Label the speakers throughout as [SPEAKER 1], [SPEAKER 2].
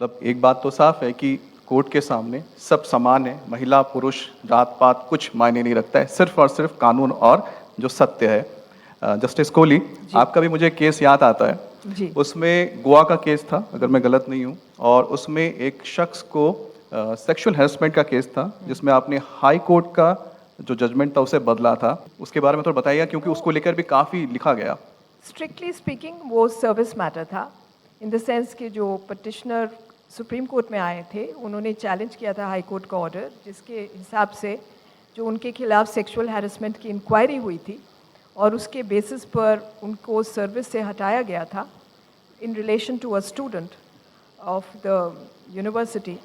[SPEAKER 1] मतलब एक बात तो साफ है कि कोर्ट के सामने सब समान है, महिला पुरुष जात पात कुछ मायने नहीं रखता है, सिर्फ और सिर्फ कानून और जो सत्य है। जस्टिस कोहली,
[SPEAKER 2] जी।
[SPEAKER 1] आपका भी मुझे केस याद आता है।
[SPEAKER 2] जी।
[SPEAKER 1] उसमें गोवा का केस था, अगर मैं गलत नहीं हूँ, और उसमें एक शख्स को सेक्सुअल हैरेसमेंट का केस था, जिसमें आपने हाई कोर्ट का जो जजमेंट था उसे बदला था। उसके बारे में थोड़ा बताइए, क्योंकि उसको लेकर भी काफ़ी लिखा गया।
[SPEAKER 2] स्ट्रिक्टली स्पीकिंग वो सर्विस मैटर था, इन द सेंस कि जो पटिशनर सुप्रीम कोर्ट में आए थे उन्होंने चैलेंज किया था हाई कोर्ट का ऑर्डर, जिसके हिसाब से जो उनके खिलाफ सेक्सुअल हैरेसमेंट की इंक्वायरी हुई थी और उसके बेसिस पर उनको सर्विस से हटाया गया था in relation to a student of the university.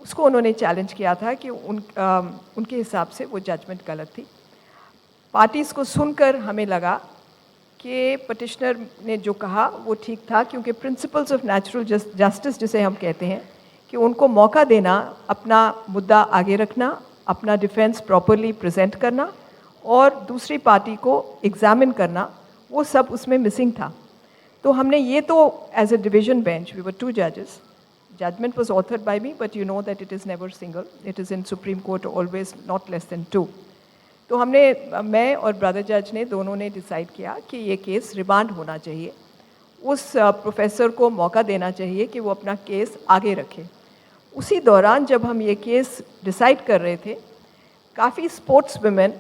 [SPEAKER 2] उसको उन्होंने चैलेंज किया था कि उनके हिसाब से वो जजमेंट गलत थी। पार्टीज़ को सुनकर हमें लगा कि पटिशनर ने जो कहा वो ठीक था, क्योंकि प्रिंसिपल्स ऑफ नेचुरल जस्टिस जिसे हम कहते हैं कि उनको मौका देना, अपना मुद्दा आगे रखना, अपना डिफेंस प्रॉपरली प्रेजेंट करना और दूसरी पार्टी को एग्जामिन करना, वो सब उसमें मिसिंग था। तो हमने ये तो as a division bench, we were 2 जजेस, judgment was authored by me, but you know that it is never single, it is in Supreme Court always not less than 2। तो हमने, मैं और ब्रदर जज ने दोनों ने डिसाइड किया कि ये केस रिमांड होना चाहिए, उस प्रोफेसर को मौका देना चाहिए कि वो अपना केस आगे रखे। उसी दौरान जब हम ये केस डिसाइड कर रहे थे, काफ़ी स्पोर्ट्स वुमेन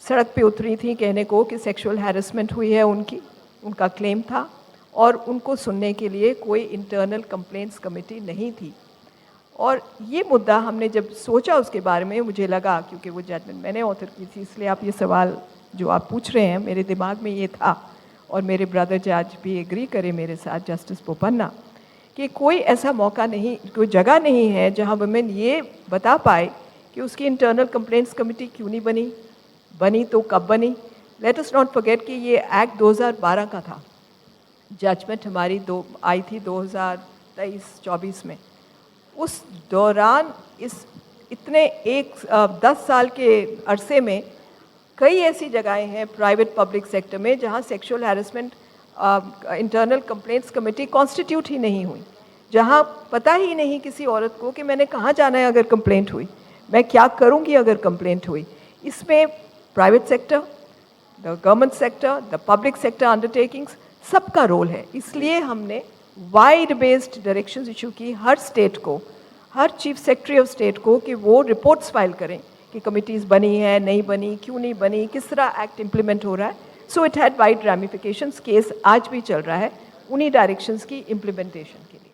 [SPEAKER 2] सड़क पे उतरी थी कहने को कि सेक्सुअल हैरेसमेंट हुई है उनका क्लेम था, और उनको सुनने के लिए कोई इंटरनल कंप्लेंट्स कमेटी नहीं थी। और ये मुद्दा हमने जब सोचा उसके बारे में, मुझे लगा, क्योंकि वो जजमेंट मैंने ऑथर की थी, इसलिए आप ये सवाल जो आप पूछ रहे हैं मेरे दिमाग में ये था, और मेरे ब्रदर जज भी एग्री करे मेरे साथ, जस्टिस बोपन्ना, कि कोई ऐसा मौका नहीं, कोई जगह नहीं है जहाँ वुमेन ये बता पाए कि उसकी इंटरनल कंप्लेंट्स कमेटी क्यों नहीं बनी तो कब बनी। लेट अस नॉट फॉरगेट कि ये एक्ट 2012 का था, जजमेंट हमारी आई थी 2023-24 में। उस दौरान इतने 10 साल के अरसे में कई ऐसी जगहें हैं प्राइवेट पब्लिक सेक्टर में जहां sexual harassment internal complaints committee constitute ही नहीं हुई, जहां पता ही नहीं किसी औरत को कि मैंने कहाँ जाना है अगर कंप्लेंट हुई, मैं क्या करूँगी अगर कंप्लेंट हुई। इसमें private sector, the government sector, the public sector undertakings, सबका रोल है। इसलिए हमने वाइड बेस्ड डायरेक्शंस इशू की हर स्टेट को, हर चीफ सेक्रेटरी ऑफ स्टेट को, कि वो रिपोर्ट्स फाइल करें कि कमिटीज़ बनी है, नहीं बनी, क्यों नहीं बनी, किस तरह एक्ट इम्प्लीमेंट हो रहा है। So it had wide ramifications. Case आज भी चल रहा है उन्हीं डायरेक्शंस की इम्प्लीमेंटेशन के लिए।